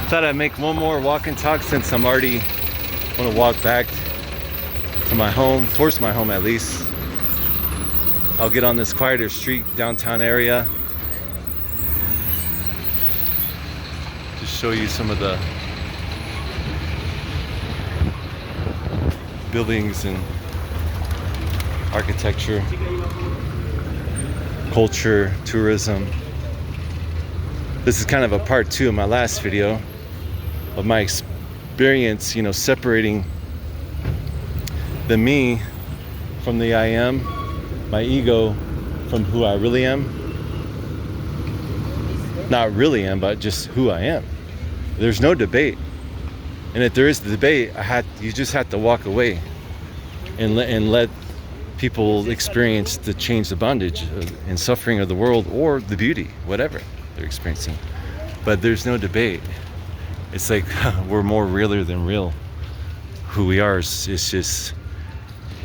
Thought I'd make one more walk and talk since I'm already want to walk back to my home, towards my home at least. I'll get on this quieter street, downtown area. Just show you some of the buildings and architecture, culture, tourism. This is kind of a part 2 of my last video of my experience, separating the me from the I am, my ego from who I really am. Not really am, but just who I am. There's no debate. And if there is the debate, you just have to walk away and let people experience the change, the bondage and suffering of the world, or the beauty, whatever they're experiencing. But there's no debate. It's like we're more realer than real. Who we are is just,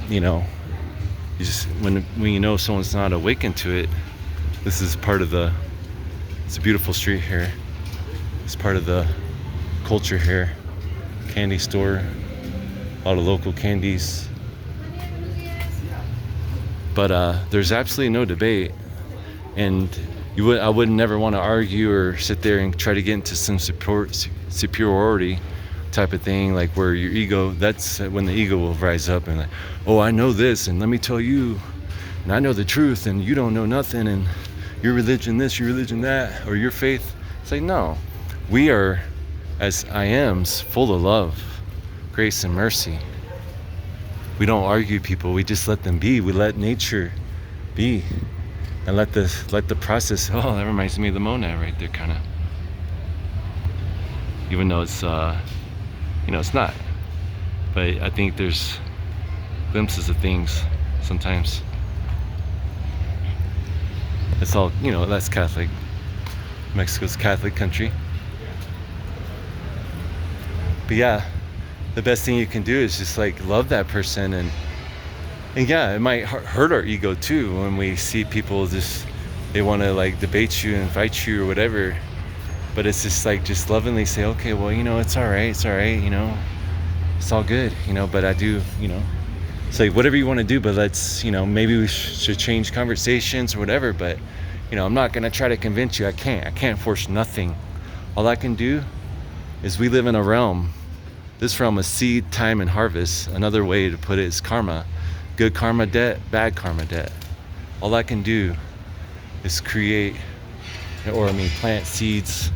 when you know someone's not awakened to it. This is part of it's a beautiful street here. It's part of the culture here. Candy store, a lot of local candies. But there's absolutely no debate, and I would never want to argue or sit there and try to get into some superiority type of thing, like where your ego, that's when the ego will rise up and like, oh, I know this, and let me tell you, and I know the truth, and you don't know nothing, and your religion this, your religion that, or your faith. It's like, no, we are, as I ams, full of love, grace, and mercy. We don't argue people, we just let them be. We let nature be, and let the process. Oh, that reminds me of the monad right there, kind of. Even though it's it's not, but I think there's glimpses of things sometimes. It's all, that's Catholic. Mexico's a Catholic country. But yeah, the best thing you can do is just like love that person, and yeah, it might hurt our ego too when we see people they want to like debate you and fight you or whatever. But it's just like, just lovingly say, okay, well, it's all right, it's all good, but I do, it's like whatever you want to do, but let's, maybe we should change conversations or whatever, but, I'm not going to try to convince you. I can't force nothing. All I can do is we live in a realm. This realm is seed, time, and harvest. Another way to put it is karma. Good karma debt, bad karma debt. All I can do is plant seeds,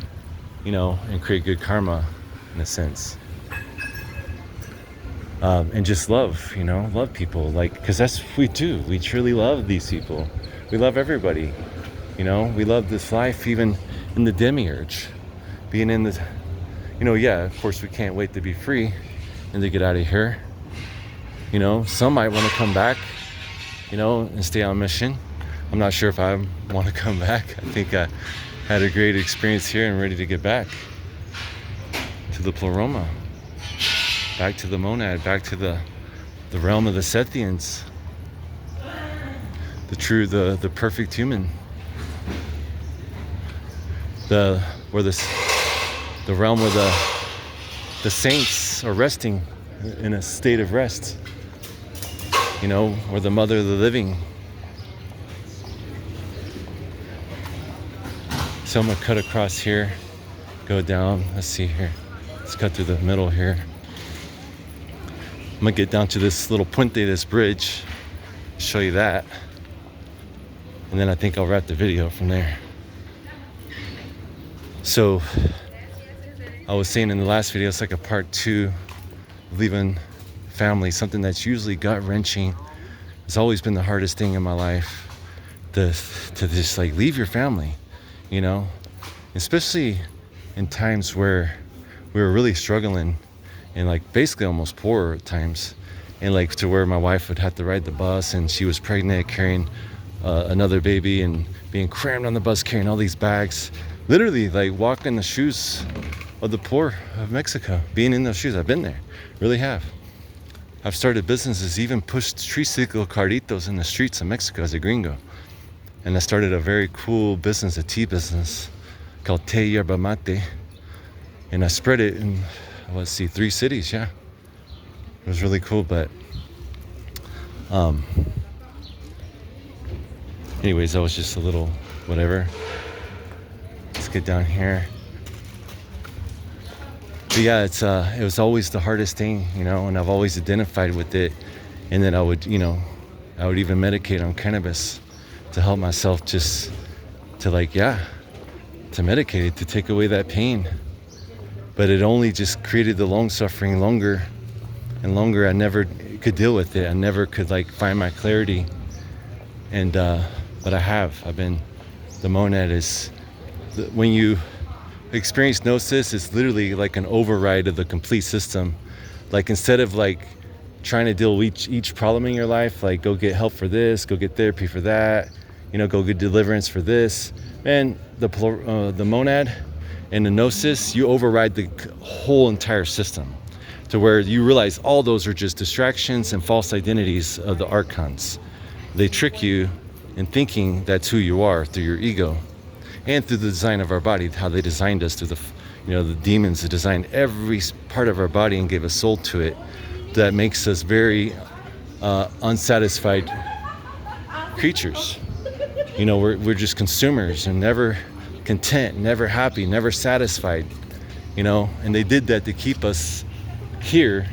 and create good karma in a sense. And just love people, because that's what we do. We truly love these people. We love everybody, we love this life, even in the demiurge, being in the, yeah, of course we can't wait to be free and to get out of here. Some might want to come back, and stay on mission. I'm not sure if I want to come back. I think I had a great experience here and ready to get back to the pleroma, back to the monad, back to the realm of the Sethians, the perfect human, the realm where the saints are resting in a state of rest, or the mother of the living. So I'm gonna cut across here, go down, let's see here. Let's cut through the middle here. I'm gonna get down to this little puente, this bridge, show you that. And then I think I'll wrap the video from there. So, I was saying in the last video, it's like a part 2 of leaving family, something that's usually gut-wrenching. It's always been the hardest thing in my life, to just like leave your family. Especially in times where we were really struggling and like basically almost poor at times, and like to where my wife would have to ride the bus, and she was pregnant, carrying another baby, and being crammed on the bus, carrying all these bags, literally like walking the shoes of the poor of Mexico, being in those shoes. I've been there, really have. I've started businesses, even pushed tricycle carritos in the streets of Mexico as a gringo. And I started a very cool business, a tea business called Té Yerba Mate. and I spread it in, let's see, 3 cities. Yeah, it was really cool. But anyways, that was just a little whatever. Let's get down here. But yeah, it was always the hardest thing, and I've always identified with it. And then I would even medicate on cannabis to help myself, just to to medicate it, to take away that pain. But it only just created the long suffering longer and longer. I never could deal with it. I never could find my clarity. And but I've been, the monad is, when you experience Gnosis, it's literally like an override of the complete system. Instead of trying to deal with each problem in your life, go get help for this, go get therapy for that, go get deliverance for this, man, the monad and the Gnosis, you override the whole entire system, to where you realize all those are just distractions and false identities of the archons. They trick you in thinking that's who you are through your ego, and through the design of our body, how they designed us, through the demons that designed every part of our body and gave a soul to it, that makes us very unsatisfied creatures. We're just consumers and never content, never happy, never satisfied, and they did that to keep us here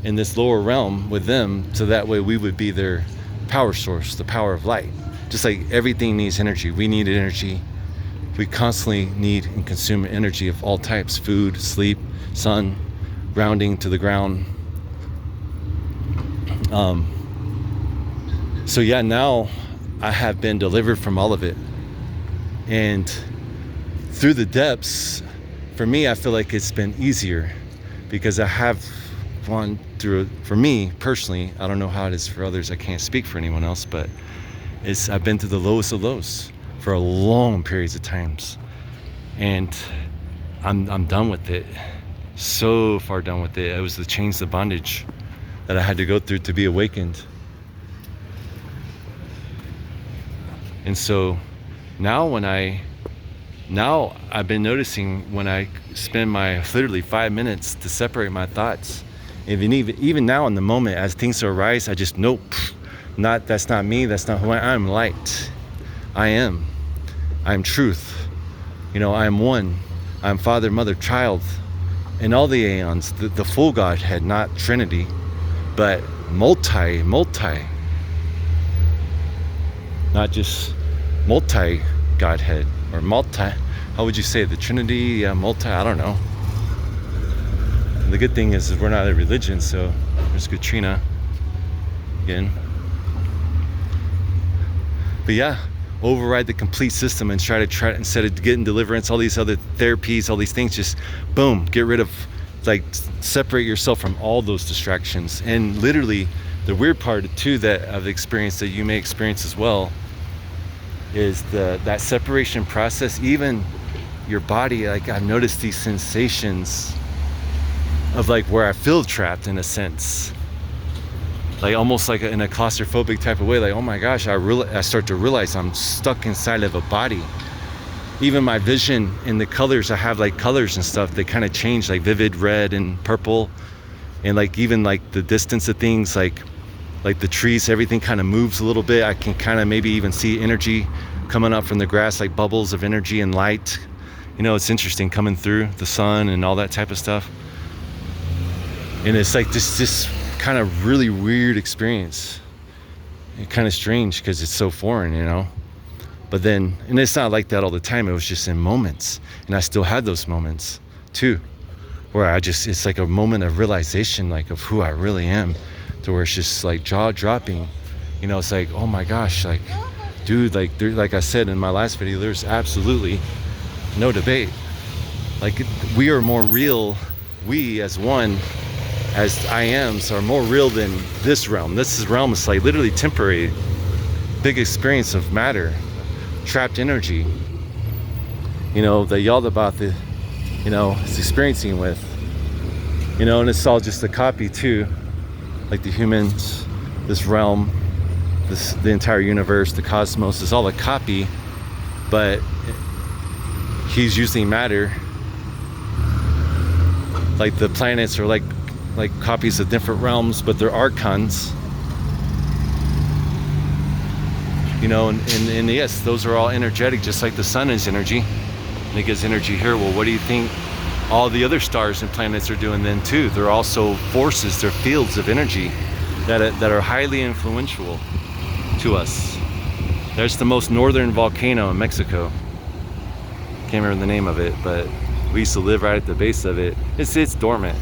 in this lower realm with them, so that way we would be their power source, the power of light. Just like everything needs energy, we need energy. We constantly need and consume energy of all types: food, sleep, sun, grounding to the ground. So yeah, now I have been delivered from all of it. And through the depths, for me, I feel like it's been easier, because I have gone through it. For me personally, I don't know how it is for others, I can't speak for anyone else, but I've been to the lowest of lows for a long periods of times, and I'm done with it. So far done with it. It was the chains of bondage that I had to go through to be awakened. And so now I've been noticing, when I spend my literally 5 minutes to separate my thoughts, even now in the moment, as things arise, I just that's not me, that's not who I am. I'm light. I'm truth. I am one. I'm Father, Mother, Child, in all the aeons, the full Godhead, not Trinity, but multi, not just multi-Godhead, or how would you say, the Trinity, multi, I don't know. And the good thing is we're not a religion, so there's Katrina again. But yeah, override the complete system and try instead of getting deliverance, all these other therapies, all these things, just boom, get rid of, separate yourself from all those distractions. And literally, the weird part too that I've experienced, that you may experience as well, is that separation process. Even your body, I've noticed these sensations of where I feel trapped in a sense, almost in a claustrophobic type of way, oh my gosh, I start to realize I'm stuck inside of a body. Even my vision in the colors, I have colors and stuff, they kind of change, vivid red and purple, and even the distance of things, like the trees, everything kind of moves a little bit. I can kind of maybe even see energy coming up from the grass, bubbles of energy and light. It's interesting, coming through the sun and all that type of stuff. And it's this kind of really weird experience. It's kind of strange because it's so foreign, But then, and it's not like that all the time. It was just in moments, and I still had those moments too, where it's a moment of realization, of who I really am, to where it's just jaw dropping. It's oh my gosh, dude, like I said in my last video, there's absolutely no debate. We are more real, we as one, as I am, so are more real than this realm. This realm is literally temporary, big experience of matter, trapped energy, that Yaldabaoth, is experiencing with, and it's all just a copy too, the humans, this realm, the entire universe, the cosmos is all a copy, but he's using matter like the planets are like copies of different realms, but they're archons. You know, and yes, those are all energetic, just like the sun is energy, and it gives energy here. Well, what do you think all the other stars and planets are doing then too? They're also forces, they're fields of energy that are highly influential to us. There's the most northern volcano in Mexico. Can't remember the name of it, but we used to live right at the base of it. It's dormant,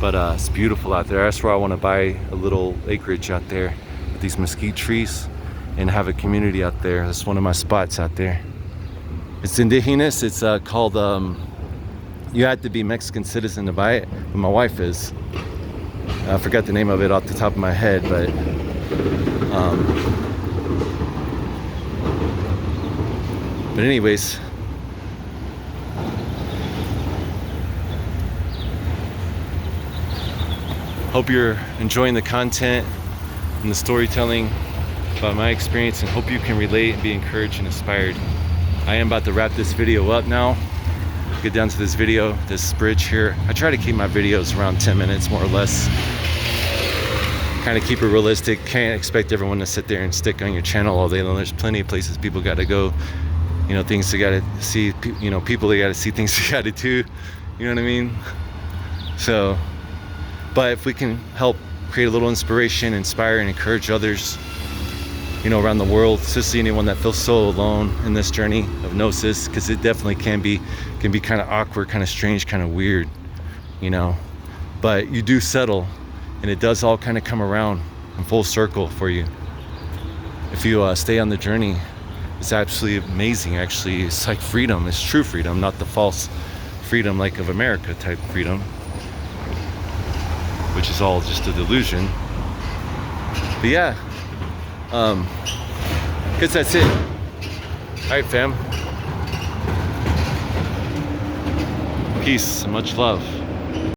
but it's beautiful out there. That's where I want to buy a little acreage out there with these mesquite trees and have a community out there. That's one of my spots out there. It's indigenous. It's called, you have to be Mexican citizen to buy it, but my wife is. I forgot the name of it off the top of my head, but anyways, hope you're enjoying the content and the storytelling about my experience, and hope you can relate and be encouraged and inspired. I am about to wrap this video up now. Get down to this video, this bridge here. I try to keep my videos around 10 minutes, more or less. Kind of keep it realistic. Can't expect everyone to sit there and stick on your channel all day long. There's plenty of places people got to go. You know, things they got to see. You know, people they got to see, things they got to do. You know what I mean? So, but if we can help create a little inspiration, inspire, and encourage others, you know, around the world, especially anyone that feels so alone in this journey of Gnosis, because it definitely can be kind of awkward, kind of strange, kind of weird, you know. But you do settle, and it does all kind of come around in full circle for you if you stay on the journey. It's absolutely amazing. Actually, it's like freedom. It's true freedom, not the false freedom like of America type freedom, which is all just a delusion. But yeah, guess that's it. All right, fam. Peace and much love.